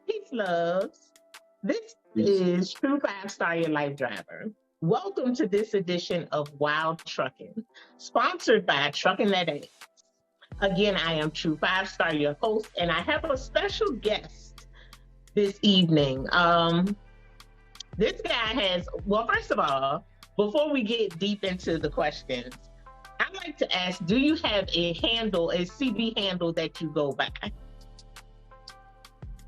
Peace, loves. This is True Five Star Your Life Driver. Welcome to this edition of Wild Truckin, sponsored by Truckin.ee. Again, I am True Five Star, your host, and I have a special guest this evening. This guy has, well, first of all, before we get deep into the questions, I'd like to ask, do you have a handle, a CB handle that you go by?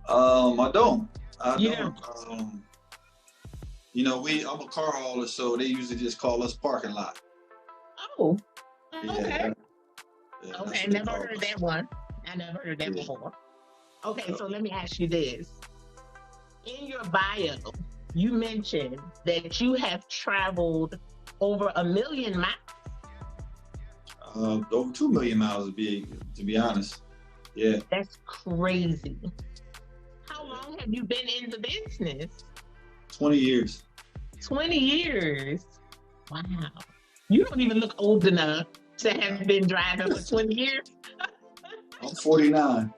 I don't. Yeah. I'm a car hauler, so they usually just call us parking lot. Oh, okay. Yeah, Okay, never heard that one. I never heard that before. Okay, so let me ask you this. In your bio, you mentioned that you have traveled over 1 million miles. Over 2 million miles to be honest. Yeah. That's crazy. How long have you been in the business? 20 years. 20 years. Wow. You don't even look old enough to have been driving for 20 years. I'm 49.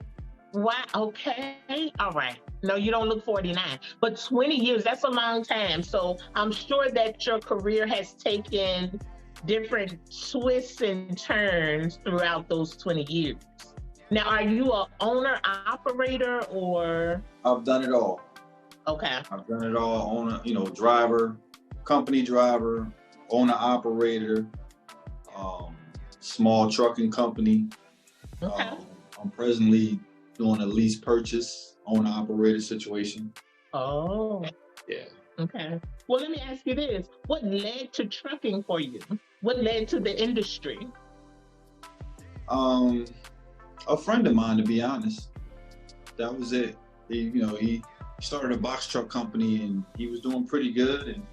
Wow. Okay. All right. No, you don't look 49. But 20 years, that's a long time. So I'm sure that your career has taken different twists and turns throughout those 20 years. Now, are you an owner, operator, or? I've done it all. Okay. I've done it all. Owner, driver, company driver, owner, operator, small trucking company. Okay. I'm presently doing a lease purchase, owner, operator situation. Oh. Yeah. Okay. Well, let me ask you this. What led to trucking for you? What led to the industry? A friend of mine, to be honest. That was it. He started a box truck company and he was doing pretty good, and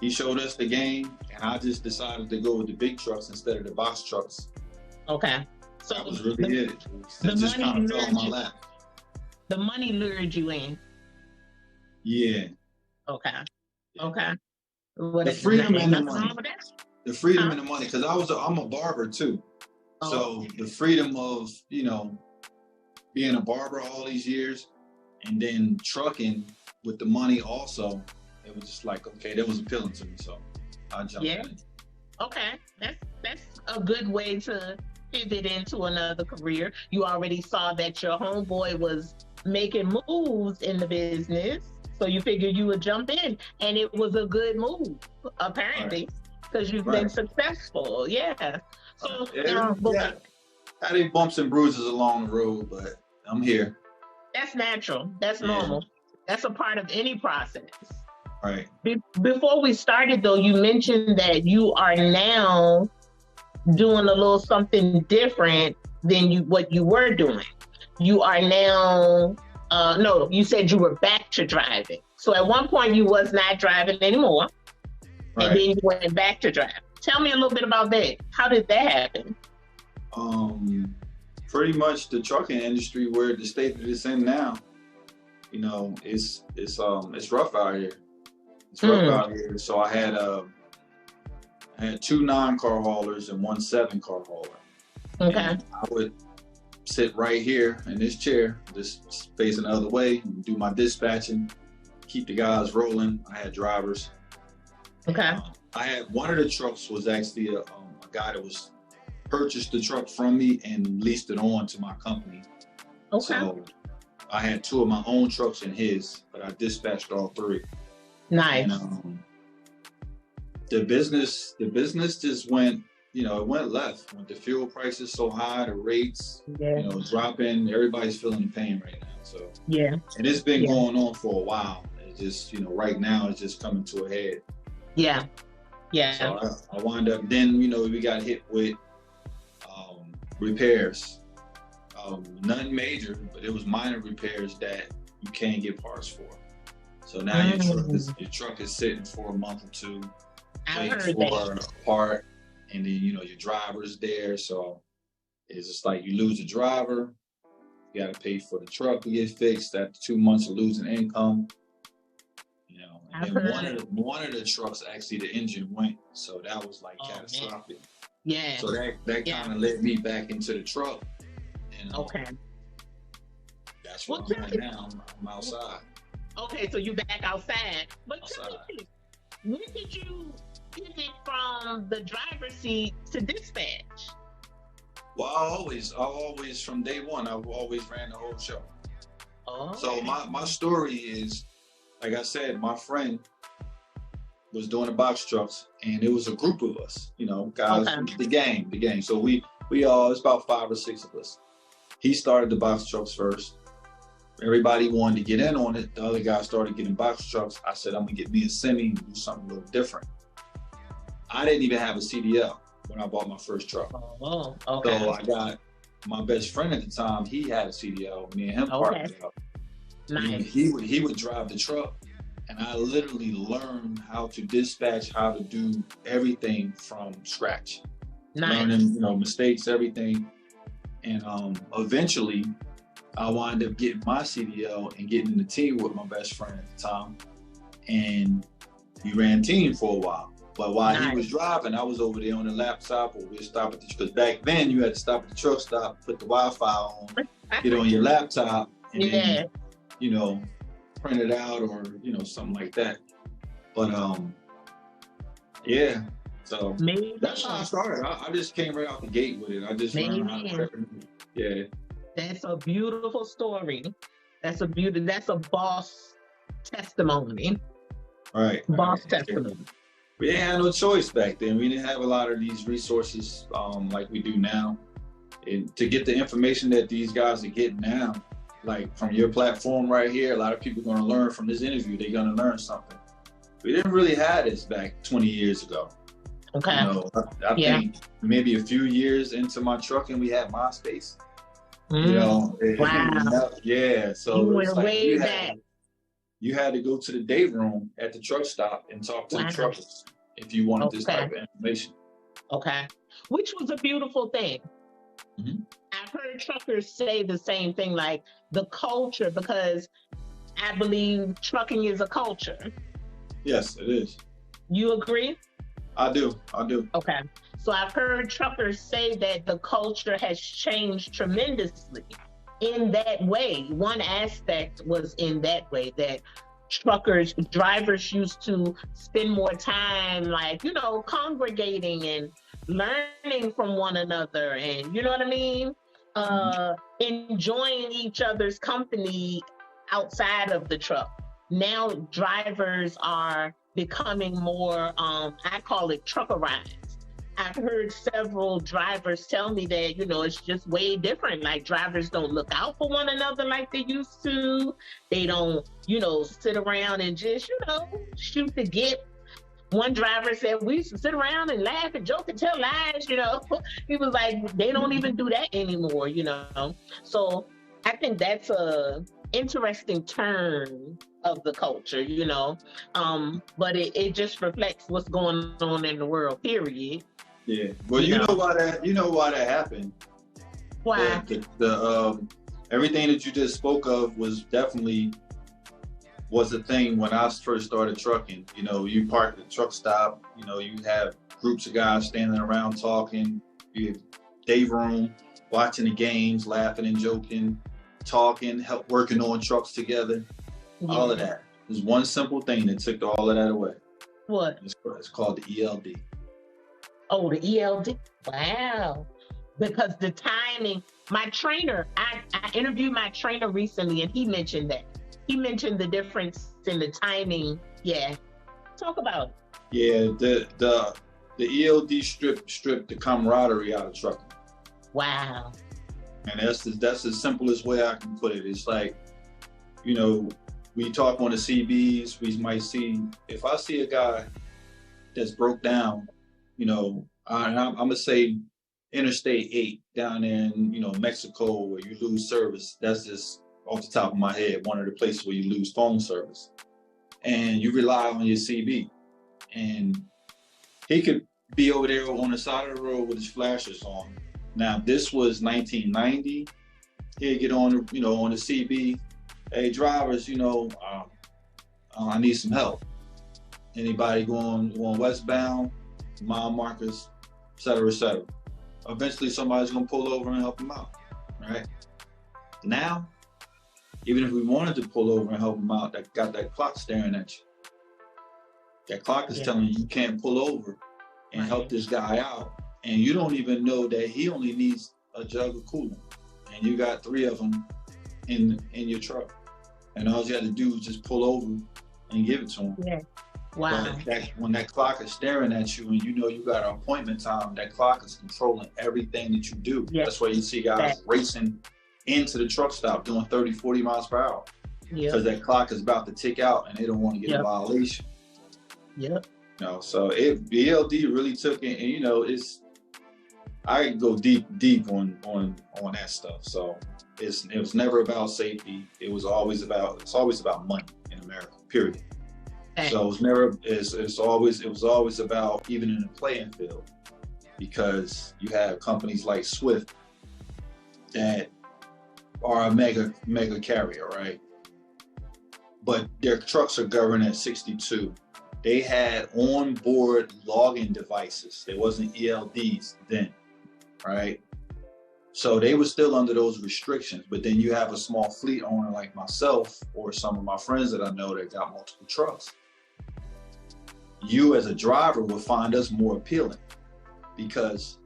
he showed us the game, and I just decided to go with the big trucks instead of the box trucks. Okay. So that was really it. It just kind of fell in my lap. The money lured you in. Yeah. Okay. Okay. The freedom and the money. The freedom and the money, because I'm a barber too. So the freedom of, being a barber all these years and then trucking with the money also, it was just like, okay, that was appealing to me. So I jumped in. Okay. That's a good way to pivot into another career. You already saw that your homeboy was making moves in the business, so you figured you would jump in, and it was a good move, apparently, because you've been successful. Yeah. So I had bumps and bruises along the road, but I'm here. That's natural. That's normal. That's a part of any process. Right. Before we started, though, you mentioned that you are now doing a little something different than what you were doing. You are now, no, you said you were back to driving. So at one point you was not driving anymore, and then you went back to driving. Tell me a little bit about that. How did that happen? Pretty much the trucking industry, where the state that it's in now, it's rough out here. It's rough out here. So I had 2 9-car haulers and 1 7-car hauler. Okay. And I would sit right here in this chair, just facing the other way, and do my dispatching, keep the guys rolling. I had drivers. Okay. I had one of the trucks was actually a guy that was purchased the truck from me and leased it on to my company. Okay. So I had 2 of my own trucks and his, but I dispatched all 3. Nice. And, the business just went, it went left. With the fuel prices so high, the rates, dropping, everybody's feeling the pain right now. So and it's been going on for a while. It's just, right now it's just coming to a head. Yeah. So I wound up, then, we got hit with repairs. Nothing major, but it was minor repairs that you can't get parts for. So now your truck is sitting for a month or 2, waiting for a part, and then, your driver's there. So it's just like you lose a driver, you got to pay for the truck to get fixed. After 2 months of losing income, and then one of the trucks, actually the engine went, so that was like catastrophic. Yeah. So that kind of led me back into the truck. And, That's where I'm at now. I'm outside. Okay, so you back outside. But Outside. tell me, when did you pivot from the driver's seat to dispatch? Well, I always from day one, I've always ran the whole show. Oh. So my story is, like I said, my friend was doing the box trucks, and it was a group of us, you know, guys, the gang. So we all, it's about 5 or 6 of us. He started the box trucks first. Everybody wanted to get in on it. The other guy started getting box trucks. I said, I'm gonna get me a semi and do something a little different. I didn't even have a CDL when I bought my first truck. Oh, okay. So I got my best friend at the time, he had a CDL. Me and him partnered up. Nice. He would drive the truck, and I literally learned how to dispatch, how to do everything from scratch. Nice. Learning, you know, mistakes, everything. And eventually, I wound up getting my CDL and getting in the team with my best friend at the time. And we ran team for a while. But while he was driving, I was over there on the laptop, or we'd stop at the, because back then you had to stop at the truck stop, put the Wi-Fi on, get on your laptop, and then, you know, print it out, or, you know, something like that. But yeah, so that's how I started. I just came right out the gate with it. I just learned how to yeah. That's a beautiful story. That's a boss testimony. Right. Boss testimony. We didn't have no choice back then. We didn't have a lot of these resources like we do now. And to get the information that these guys are getting now, like from your platform right here, a lot of people are going to learn from this interview. They're going to learn something. We didn't really have this back 20 years ago. Okay. You know, I think maybe a few years into my trucking, we had MySpace. You know, wow. Yeah. So you went way back. You had to go to the day room at the truck stop and talk to the truckers if you wanted this type of information. Okay. Which was a beautiful thing. I've heard truckers say the same thing, like the culture, because I believe trucking is a culture. Yes, it is. You agree? I do. Okay. So I've heard truckers say that the culture has changed tremendously in that way. One aspect was in that way, that drivers used to spend more time, like, you know, congregating and learning from one another, and you know what I mean? Enjoying each other's company outside of the truck. Now drivers are becoming more, I call it truckerized. I've heard several drivers tell me that, you know, it's just way different. Like, drivers don't look out for one another like they used to. They don't, you know, sit around and just, you know, shoot the gip. One driver said, we used to sit around and laugh and joke and tell lies, you know. He was like, they don't even do that anymore, you know. So I think that's a interesting turn of the culture, you know. But it just reflects what's going on in the world, period. Yeah, well, you know why that happened. Why? The everything that you just spoke of was a thing when I first started trucking. You know, you park at the truck stop. You know, you have groups of guys standing around talking. You have day room, watching the games, laughing and joking, talking, working on trucks together. Yeah. All of that. There's one simple thing that took all of that away. What? It's called the ELD. Oh, the ELD? Wow. Because the timing, my trainer, I interviewed my trainer recently, and he mentioned that. He mentioned the difference in the timing. Yeah. Talk about it. Yeah, the ELD stripped the camaraderie out of trucking. Wow. And that's the simplest way I can put it. It's like, you know, we talk on the CBs, we might see, if I see a guy that's broke down, you know, I'm gonna say Interstate 8 down in, you know, Mexico, where you lose service. That's just off the top of my head, one of the places where you lose phone service. And you rely on your CB. And he could be over there on the side of the road with his flashers on. Now, this was 1990. He'd get on, you know, on the CB. Hey, drivers, you know, I need some help. Anybody going westbound, mile markers, et cetera, et cetera. Eventually, somebody's gonna pull over and help him out, right? Now, even if we wanted to pull over and help him out, that got that clock staring at you. That clock is telling you can't pull over and help this guy out. And you don't even know that he only needs a jug of coolant. And you got 3 of them in your truck. And all you had to do is just pull over and give it to him. Yeah. Wow. But when that clock is staring at you and you know you got an appointment time, that clock is controlling everything that you do. Yeah. That's why you see guys racing into the truck stop doing 30, 40 miles per hour. Because that clock is about to tick out and they don't want to get a violation. Yep. You know, so ELD really took it, and you know, I can go deep on that stuff. So it was never about safety. It was always about money in America, period. So it was always about even in the playing field, because you have companies like Swift that are a mega carrier, right? But their trucks are governed at 62. They had onboard logging devices. There wasn't ELDs then, right? So they were still under those restrictions. But then you have a small fleet owner like myself or some of my friends that I know that got multiple trucks. You as a driver will find us more appealing because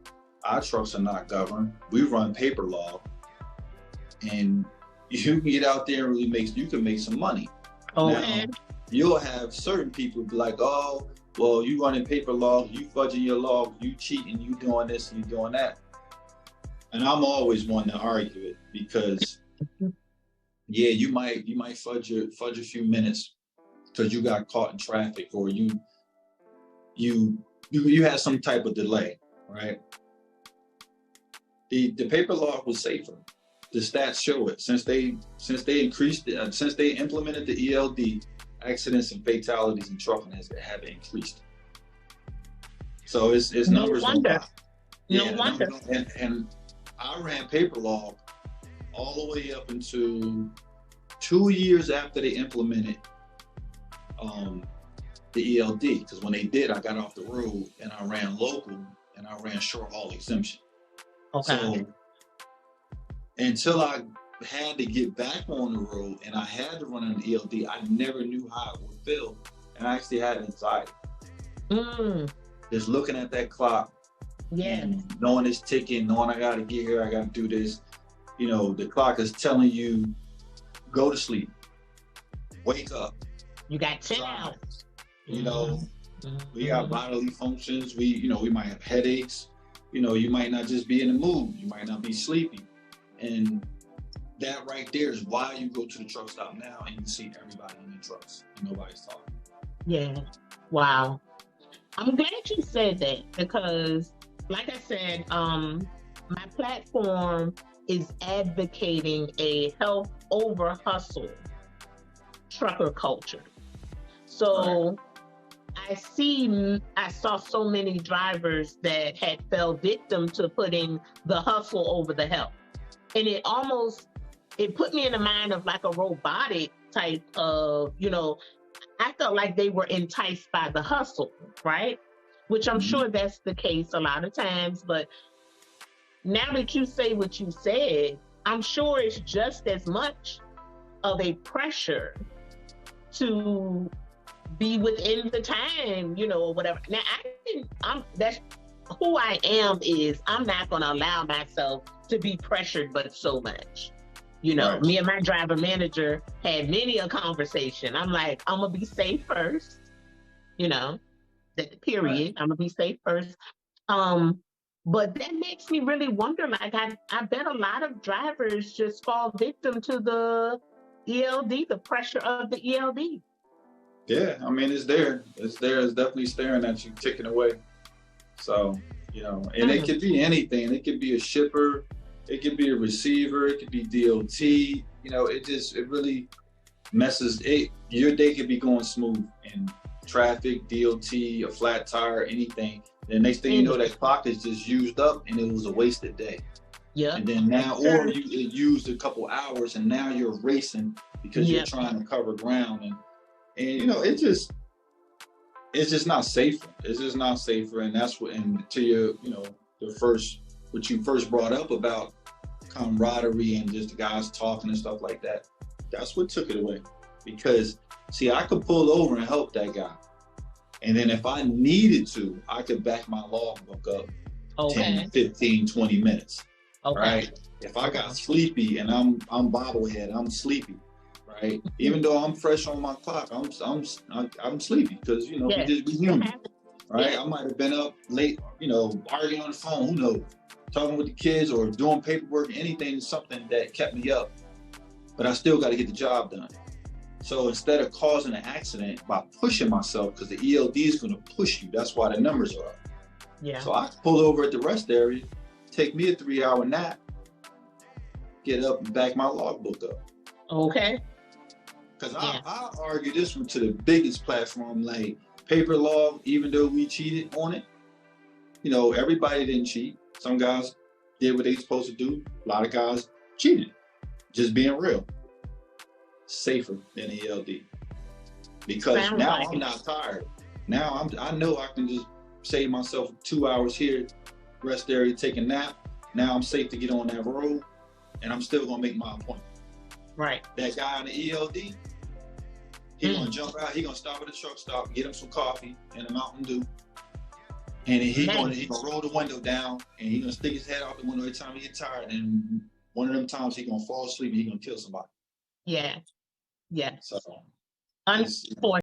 our trucks are not governed. We run paper log, and you can get out there and you can make some money. Now, you'll have certain people be like, oh, well, you running paper log, you fudging your log, you cheating, you doing this and you doing that. And I'm always one to argue it because, yeah, you might fudge a few minutes because you got caught in traffic or you had some type of delay, right? The paper log was safer. The stats show it. Since they implemented the ELD, accidents and fatalities in trucking have increased. So it's no numbers wonder. No wonder. And I ran paper log all the way up into 2 years after they implemented the ELD. Because when they did, I got off the road and I ran local and I ran short haul exemption. Okay. So until I had to get back on the road and I had to run an ELD, I never knew how it would feel. And I actually had anxiety. Just looking at that clock, and knowing it's ticking, knowing I gotta get here, I gotta do this. You know, the clock is telling you, go to sleep, wake up. You got 10 hours. You know, we got bodily functions. We might have headaches. You know, you might not just be in the mood. You might not be sleepy. And that right there is why you go to the truck stop now and you see everybody in the trucks and nobody's talking. Yeah. Wow. I'm glad you said that because, like I said, my platform is advocating a health over hustle trucker culture. So I saw so many drivers that had fell victim to putting the hustle over the health. And it put me in the mind of like a robotic type of, I felt like they were enticed by the hustle, right? Which I'm sure that's the case a lot of times. But now that you say what you said, I'm sure it's just as much of a pressure to be within the time, or whatever. Now, that's who I am is I'm not going to allow myself to be pressured but so much. Me and my driver manager had many a conversation. I'm like, I'm going to be safe first, period. Right. I'm going to be safe first. But that makes me really wonder, like, I bet a lot of drivers just fall victim to the ELD, the pressure of the ELD. Yeah, I mean, it's there. It's definitely staring at you, ticking away. So, and it could be anything. It could be a shipper. It could be a receiver. It could be DOT. It really messes it. Your day could be going smooth in traffic, DOT, a flat tire, anything. The next thing you know, that clock is just used up and it was a wasted day. Yeah. And then now, or it used a couple hours and now you're racing because you're trying to cover ground. And it's just not safer. It's just not safer. And that's what, and to your, what you first brought up about camaraderie and just the guys talking and stuff like that. That's what took it away. Because, see, I could pull over and help that guy. And then if I needed to, I could back my logbook up 10, 15, 20 minutes. Right? If I got sleepy and I'm bobblehead, I'm sleepy. Right? Even though I'm fresh on my clock, I'm sleepy because, you know, we just be human. Right? I might have been up late, you know, arguing on the phone, who knows, talking with the kids or doing paperwork, anything, something that kept me up. But I still got to get the job done. So instead of causing an accident by pushing myself, because the ELD is going to push you, that's why the numbers are up. Yeah. So I pull over at the rest area, take me a 3-hour nap, get up and back my logbook up. Okay. Because I argue this one to the biggest platform, like paper log, even though we cheated on it, you know, everybody didn't cheat. Some guys did what they supposed to do. A lot of guys cheated. Just being real. Safer than ELD. Because now I'm not tired. Now I know I can just save myself 2 hours here, rest area, take a nap. Now I'm safe to get on that road, and I'm still gonna make my appointment. Right. That guy on the ELD, he gonna jump out. He gonna stop at the truck stop, get him some coffee and a Mountain Dew, and then he gonna roll the window down, and he gonna stick his head out the window every time he get tired. And one of them times he gonna fall asleep and he gonna kill somebody. Yeah. Yeah. So unfortunate.